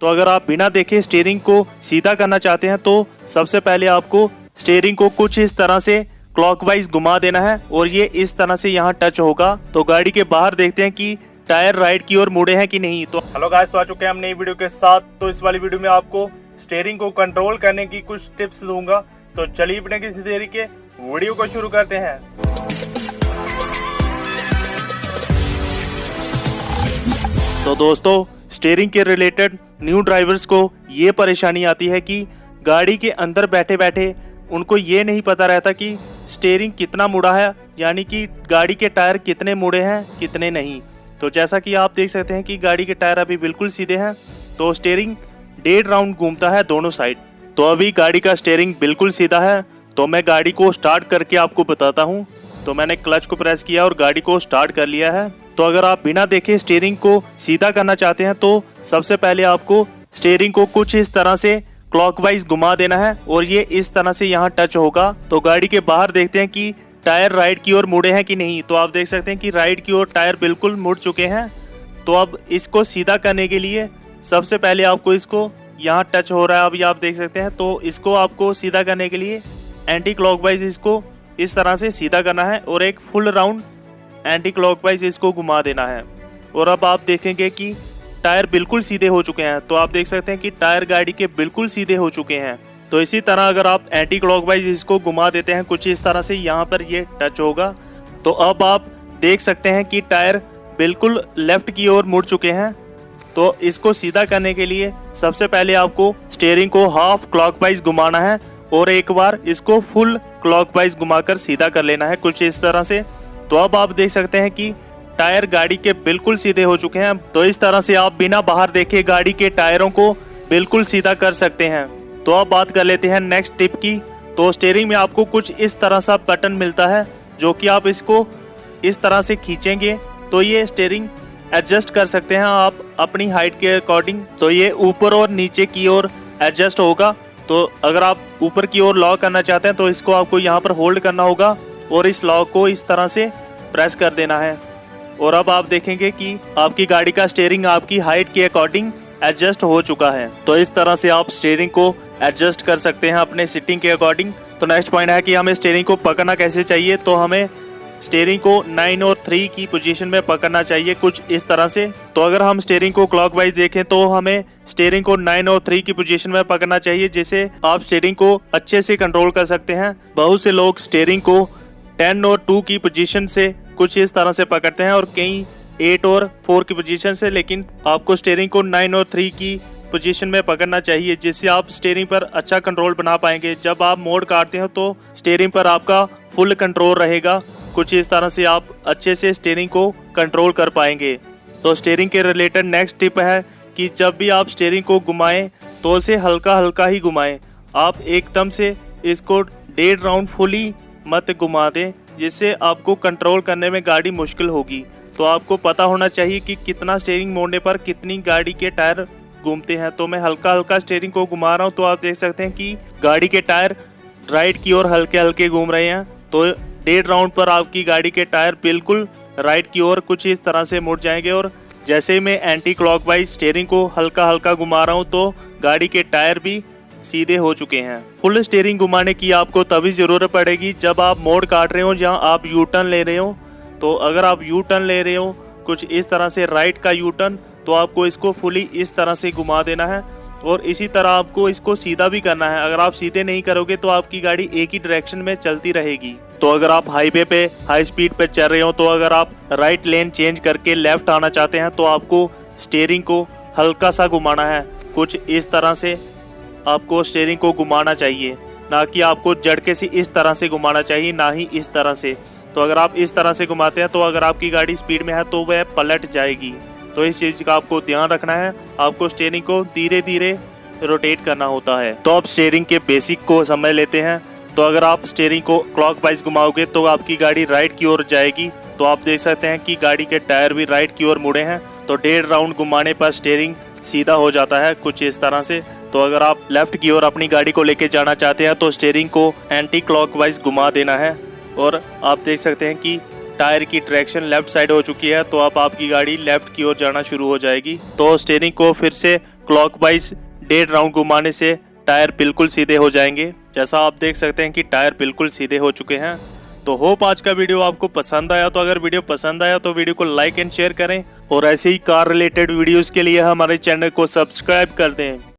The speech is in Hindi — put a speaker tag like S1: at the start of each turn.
S1: तो अगर आप बिना देखे स्टीयरिंग को सीधा करना चाहते हैं तो सबसे पहले आपको स्टीयरिंग को कुछ इस तरह से क्लॉकवाइज घुमा देना है और ये इस तरह से यहाँ टच होगा। तो गाड़ी के बाहर देखते हैं कि टायर राइट की ओर मुड़े हैं कि नहीं। तो हेलो गाइस, तो आ चुके हैं हम नई वीडियो के साथ। तो इस वाली वीडियो में आपको स्टीयरिंग को कंट्रोल करने की कुछ टिप्स दूंगा। तो चलिए बिना किसी देरी के वीडियो को शुरू करते हैं। तो दोस्तों, स्टीयरिंग के रिलेटेड न्यू ड्राइवर्स को ये परेशानी आती है कि गाड़ी के अंदर बैठे बैठे उनको ये नहीं पता रहता कि स्टीयरिंग कितना मुड़ा है, यानी कि गाड़ी के टायर कितने मुड़े हैं कितने नहीं। तो जैसा कि आप देख सकते हैं कि गाड़ी के टायर अभी बिल्कुल सीधे हैं, तो स्टीयरिंग 1.5 राउंड घूमता है दोनों साइड। तो अभी गाड़ी का स्टीयरिंग बिल्कुल सीधा है। तो मैं गाड़ी को स्टार्ट करके आपको बताता हूँ। तो मैंने क्लच को प्रेस किया और गाड़ी को स्टार्ट कर लिया है। तो अगर आप बिना देखे स्टीयरिंग को सीधा करना चाहते हैं तो सबसे पहले आपको स्टीयरिंग को कुछ इस तरह से क्लॉकवाइज घुमा देना है और ये इस तरह से यहाँ टच होगा। तो गाड़ी के बाहर देखते हैं कि टायर राइट की ओर मुड़े हैं कि नहीं। तो आप देख सकते हैं कि राइट की ओर टायर बिल्कुल मुड़ चुके हैं। तो अब इसको सीधा करने के लिए सबसे पहले आपको इसको यहाँ टच हो रहा है, अभी आप देख सकते हैं। तो इसको आपको सीधा करने के लिए एंटी क्लॉकवाइज इसको इस तरह से सीधा करना है और एक फुल राउंड एंटी क्लॉकवाइज इसको घुमा देना है। और अब आप देखेंगे कि टायर बिल्कुल सीधे हो चुके हैं। तो आप देख सकते हैं कि टायर गाड़ी के बिल्कुल सीधे हो चुके हैं। तो इसी तरह अगर आप एंटी क्लॉकवाइज इसको घुमा देते हैं कुछ इस तरह से, यहाँ पर ये टच होगा। तो अब आप देख सकते हैं कि टायर बिल्कुल लेफ्ट की ओर मुड़ चुके हैं। तो इसको सीधा करने के लिए सबसे पहले आपको स्टीयरिंग को हाफ क्लॉकवाइज घुमाना है और एक बार इसको फुल क्लॉकवाइज घुमाकर सीधा कर लेना है कुछ इस तरह से। तो अब आप देख सकते हैं कि टायर गाड़ी के बिल्कुल सीधे हो चुके हैं। तो इस तरह से आप बिना बाहर देखे गाड़ी के टायरों को बिल्कुल सीधा कर सकते हैं। तो अब बात कर लेते हैं नेक्स्ट टिप की। तो स्टीयरिंग में आपको कुछ इस तरह सा बटन मिलता है जो कि आप इसको इस तरह से खींचेंगे तो ये स्टीयरिंग एडजस्ट कर सकते हैं आप अपनी हाइट के अकॉर्डिंग। तो ये ऊपर और नीचे की ओर एडजस्ट होगा। तो अगर आप ऊपर की ओर लॉक करना चाहते हैं तो इसको आपको यहाँ पर होल्ड करना होगा और इस लॉक को इस तरह से प्रेस कर देना है। और अब आप देखेंगे कि आपकी गाड़ी का स्टीयरिंग आपकी हाइट के अकॉर्डिंग एडजस्ट हो चुका है। तो इस तरह से आप स्टीयरिंग को एडजस्ट कर सकते हैं अपने सिटिंग के अकॉर्डिंग। तो नेक्स्ट पॉइंट है कि हमें स्टीयरिंग को पकड़ना कैसे चाहिए। तो हमें स्टीयरिंग को 9 और 3 की पोजीशन में पकड़ना चाहिए कुछ इस तरह से। तो अगर हम स्टीयरिंग को क्लॉकवाइज देखें तो हमें स्टीयरिंग को 9 और 3 की पोजीशन में पकड़ना चाहिए, जिससे आप स्टीयरिंग को अच्छे से कंट्रोल कर सकते हैं। बहुत से लोग स्टीयरिंग को 10 और 2 की पोजीशन से कुछ इस तरह से पकड़ते हैं और कई 8 और 4 की पोजीशन से, लेकिन आपको स्टीयरिंग को 9 और 3 की पोजीशन में पकड़ना चाहिए, जिससे आप स्टीयरिंग पर अच्छा कंट्रोल बना पाएंगे। जब आप मोड़ काटते हो तो स्टीयरिंग पर आपका फुल कंट्रोल रहेगा। कुछ इस तरह से आप अच्छे से स्टीयरिंग को कंट्रोल कर पाएंगे। तो स्टीयरिंग के रिलेटेड नेक्स्ट टिप है कि जब भी आप स्टीयरिंग को घुमाएं तो उसे हल्का हल्का ही घुमाएं। आप एकदम से इसको 1.5 राउंड फुली मत घुमा दें, जिससे आपको कंट्रोल करने में गाड़ी मुश्किल होगी। तो आपको पता होना चाहिए कि कितना स्टीयरिंग मोड़ने पर कितनी गाड़ी के टायर घूमते हैं। तो मैं हल्का हल्का स्टीयरिंग को घुमा रहा हूँ। तो आप देख सकते हैं कि गाड़ी के टायर राइट की ओर हल्के हल्के घूम रहे हैं। तो 1.5 राउंड पर आपकी गाड़ी के टायर बिल्कुल राइट की ओर कुछ इस तरह से मुड़ जाएंगे। और जैसे मैं एंटी क्लॉकवाइज स्टीयरिंग को हल्का हल्का घुमा रहा हूँ तो गाड़ी के टायर भी सीधे हो चुके हैं। फुल स्टीयरिंग घुमाने की आपको तभी ज़रूरत पड़ेगी जब आप मोड़ काट रहे हो, जहां आप यू टर्न ले रहे हो। तो अगर आप यू टर्न ले रहे हो कुछ इस तरह से राइट का यू टर्न, तो आपको इसको फुली इस तरह से घुमा देना है और इसी तरह आपको इसको सीधा भी करना है। अगर आप सीधे नहीं करोगे तो आपकी गाड़ी एक ही डायरेक्शन में चलती रहेगी। तो अगर आप हाईवे पे हाई स्पीड पे चल रहे हो, तो अगर आप राइट लेन चेंज करके लेफ्ट आना चाहते हैं तो आपको स्टीयरिंग को हल्का सा घुमाना है। कुछ इस तरह से आपको स्टीयरिंग को घुमाना चाहिए, ना कि आपको झटके से इस तरह से घुमाना चाहिए, ना ही इस तरह से। तो अगर आप इस तरह से घुमाते हैं तो अगर आपकी गाड़ी स्पीड में है तो वह पलट जाएगी। तो इस चीज़ का आपको ध्यान रखना है। आपको स्टीयरिंग को धीरे धीरे रोटेट करना होता है। तो अब स्टीयरिंग के बेसिक को समझ लेते हैं। तो अगर आप स्टीयरिंग को क्लॉकवाइज घुमाओगे तो आपकी गाड़ी राइट की ओर जाएगी। तो आप देख सकते हैं कि गाड़ी के टायर भी राइट की ओर मुड़े हैं। तो 1.5 राउंड घुमाने पर स्टीयरिंग सीधा हो जाता है कुछ इस तरह से। तो अगर आप लेफ्ट की ओर अपनी गाड़ी को लेके जाना चाहते हैं तो स्टीयरिंग को एंटी क्लॉकवाइज घुमा देना है। और आप देख सकते हैं कि टायर की ट्रैक्शन लेफ्ट साइड हो चुकी है, तो अब आपकी गाड़ी लेफ्ट की ओर जाना शुरू हो जाएगी। तो स्टीयरिंग को फिर से क्लॉकवाइज 1.5 राउंड घुमाने से टायर बिल्कुल सीधे हो जाएंगे। जैसा आप देख सकते हैं कि टायर बिल्कुल सीधे हो चुके हैं। तो होप आज का वीडियो आपको पसंद आया। तो अगर वीडियो पसंद आया तो वीडियो को लाइक एंड शेयर करें और ऐसे ही कार रिलेटेड वीडियोस के लिए हमारे चैनल को सब्सक्राइब कर दें।